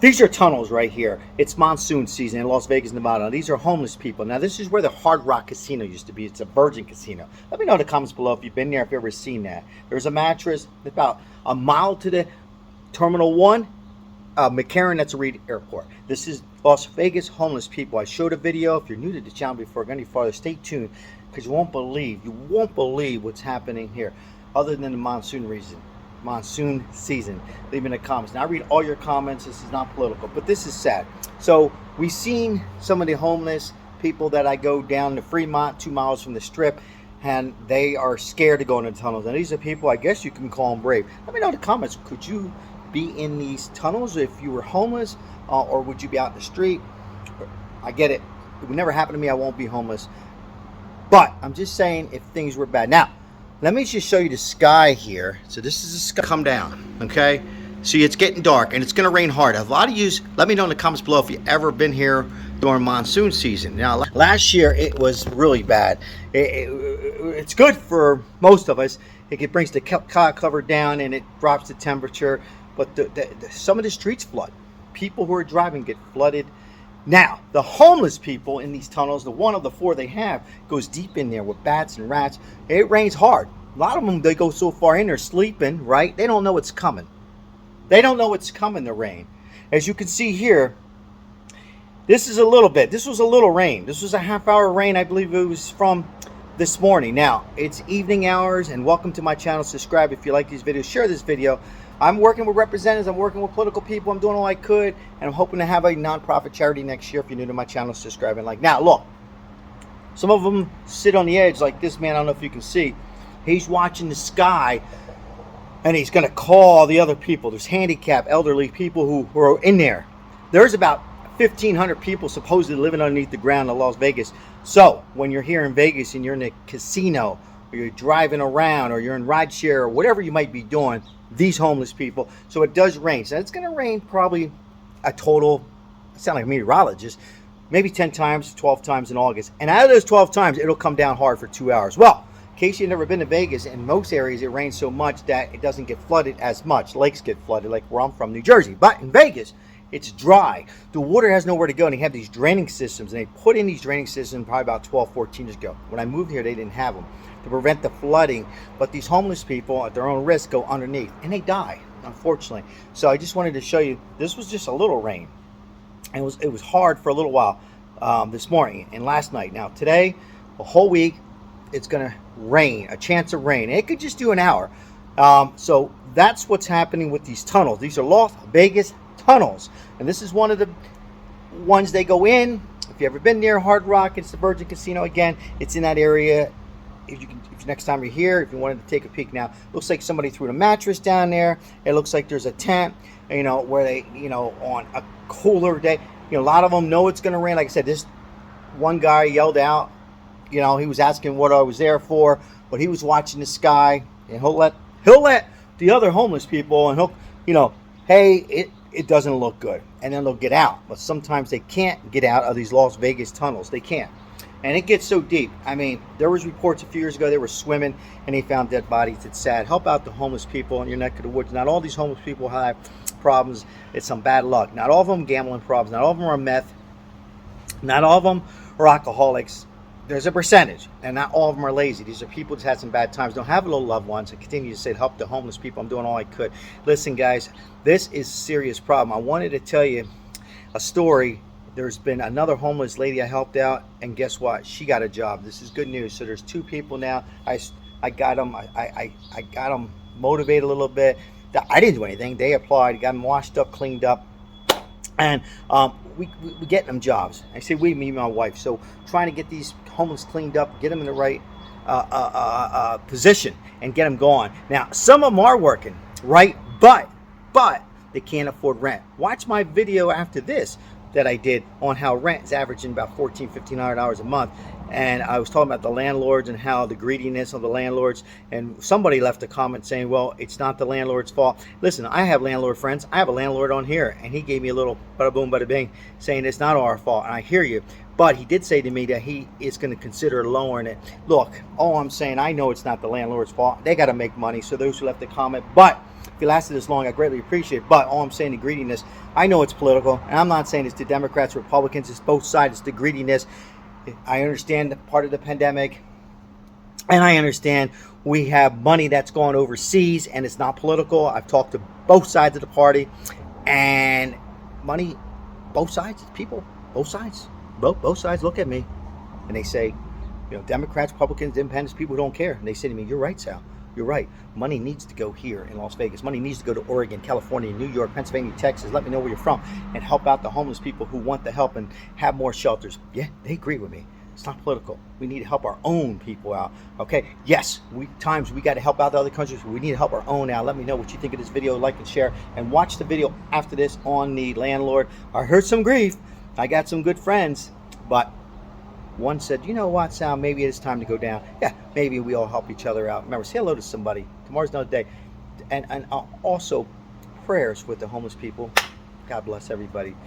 These are tunnels right here. It's monsoon season in Las Vegas, Nevada. These are homeless people. Now, this is where the Hard Rock Casino used to be. It's a Virgin Casino. Let me know in the comments below if you've been there, if you've ever seen that. There's a mattress about a mile to the Terminal 1, McCarran, that's a Reed Airport. This is Las Vegas homeless people. I showed a video. If you're new to the channel before I go any farther, stay tuned because you won't believe what's happening here other than the monsoon season. Leave in the comments. Now I read all your comments. This is not political, but this is sad. So we've seen some of the homeless people that I go down to Fremont, 2 miles from the strip, and they are scared to go into the tunnels. And these are people, I guess you can call them brave. Let me know in the comments, could you be in these tunnels if you were homeless, or would you be out in the street? I get it. It would never happen to me. I won't be homeless. But I'm just saying if things were bad. Now, let me just show you the sky here. So this is the sky. Come down, okay? See, it's getting dark and it's going to rain hard. A lot of you, let me know in the comments below if you've ever been here during monsoon season. Now, last year it was really bad. It's good for most of us. It brings the cloud cover down and it drops the temperature. But some of the streets flood. People who are driving get flooded. Now, the homeless people in these tunnels, the one of the 4 they have, goes deep in there with bats and rats. It rains hard. A lot of them, they go so far in, they're sleeping, right? They don't know what's coming. They don't know what's coming, the rain. As you can see here, this was a little rain. This was a half-hour rain, I believe it was from this morning. Now, it's evening hours, and welcome to my channel. Subscribe if you like these videos. Share this video. I'm working with representatives, I'm working with political people, I'm doing all I could, and I'm hoping to have a nonprofit charity next year. If you're new to my channel, subscribe and like. Now, look, some of them sit on the edge like this man, I don't know if you can see. He's watching the sky, and he's going to call the other people. There's handicapped, elderly people who are in there. There's about 1,500 people supposedly living underneath the ground in Las Vegas. So, when you're here in Vegas and you're in a casino, or you're driving around, or you're in rideshare, or whatever you might be doing, these homeless people. So it does rain. So it's going to rain probably a total, I sound like a meteorologist, maybe 10 times, 12 times in August. And out of those 12 times, it'll come down hard for 2 hours. Well, in case you've never been to Vegas, in most areas it rains so much that it doesn't get flooded as much. Lakes get flooded, like where I'm from, New Jersey. But in Vegas, it's dry. The water has nowhere to go, and they have these draining systems. And they put in these draining systems probably about 12, 14 years ago. When I moved here, they didn't have them to prevent the flooding. But these homeless people, at their own risk, go underneath, and they die, unfortunately. So I just wanted to show you, this was just a little rain. And it was hard for a little while this morning and last night. Now, today, the whole week, it's going to rain, a chance of rain. It could just do an hour. So that's what's happening with these tunnels. These are Las Vegas tunnels, and this is one of the ones they go in. If you've ever been near Hard Rock, it's the Virgin Casino. Again, it's in that area. If next time you're here, if you wanted to take a peek now, looks like somebody threw a mattress down there. It looks like there's a tent, where they, on a cooler day, a lot of them know it's going to rain. Like I said, this one guy yelled out, he was asking what I was there for, but he was watching the sky, and he'll let the other homeless people, and he'll, hey, it doesn't look good, and then they'll get out. But sometimes they can't get out of these Las Vegas tunnels. They can't. And it gets so deep. I mean, there was reports a few years ago they were swimming and they found dead bodies. It's sad. Help out the homeless people in your neck of the woods. Not all these homeless people have problems. It's some bad luck. Not all of them gambling problems. Not all of them are meth. Not all of them are alcoholics. There's a percentage, and not all of them are lazy. These are people that had some bad times, don't have little loved ones. I continue to say, help the homeless people. I'm doing all I could. Listen, guys, this is a serious problem. I wanted to tell you a story. There's been another homeless lady I helped out, and guess what? She got a job. This is good news. So there's 2 people now. I got them. I got them motivated a little bit. I didn't do anything. They applied, got them washed up, cleaned up, and we getting them jobs. I say we, me, and my wife. So trying to get these homeless cleaned up, get them in the right position, and get them going. Now, some of them are working, right? But they can't afford rent. Watch my video after this that I did on how rent is averaging about $1,400, $1,500 a month. And I was talking about the landlords and how the greediness of the landlords. And somebody left a comment saying, well, it's not the landlord's fault. Listen, I have landlord friends. I have a landlord on here, and he gave me a little bada boom, bada bing, saying it's not our fault. And I hear you. But he did say to me that he is going to consider lowering it. Look, all I'm saying, I know it's not the landlord's fault. They got to make money. So those who left the comment. But If you lasted this long, I greatly appreciate it. But all I'm saying, the greediness, I know it's political, and I'm not saying it's the Democrats, Republicans, it's both sides, it's the greediness. I understand part of the pandemic, and I understand we have money that's gone overseas, and it's not political. I've talked to both sides of the party, and money, both sides, people, both sides, both sides look at me, and they say, Democrats, Republicans, independents, people who don't care. And they say to me, you're right, Sal. You're right. Money needs to go here in Las Vegas. Money needs to go to Oregon, California, New York, Pennsylvania, Texas. Let me know where you're from and help out the homeless people who want the help and have more shelters. Yeah, they agree with me. It's not political. We need to help our own people out. Okay. Yes, we got to help out the other countries. We need to help our own out. Let me know what you think of this video. Like and share, and watch the video after this on the landlord. I heard some grief. I got some good friends, but one said, you know what, Sal, maybe it's time to go down. Yeah, maybe we all help each other out. Remember, say hello to somebody. Tomorrow's another day. And also prayers with the homeless people. God bless everybody.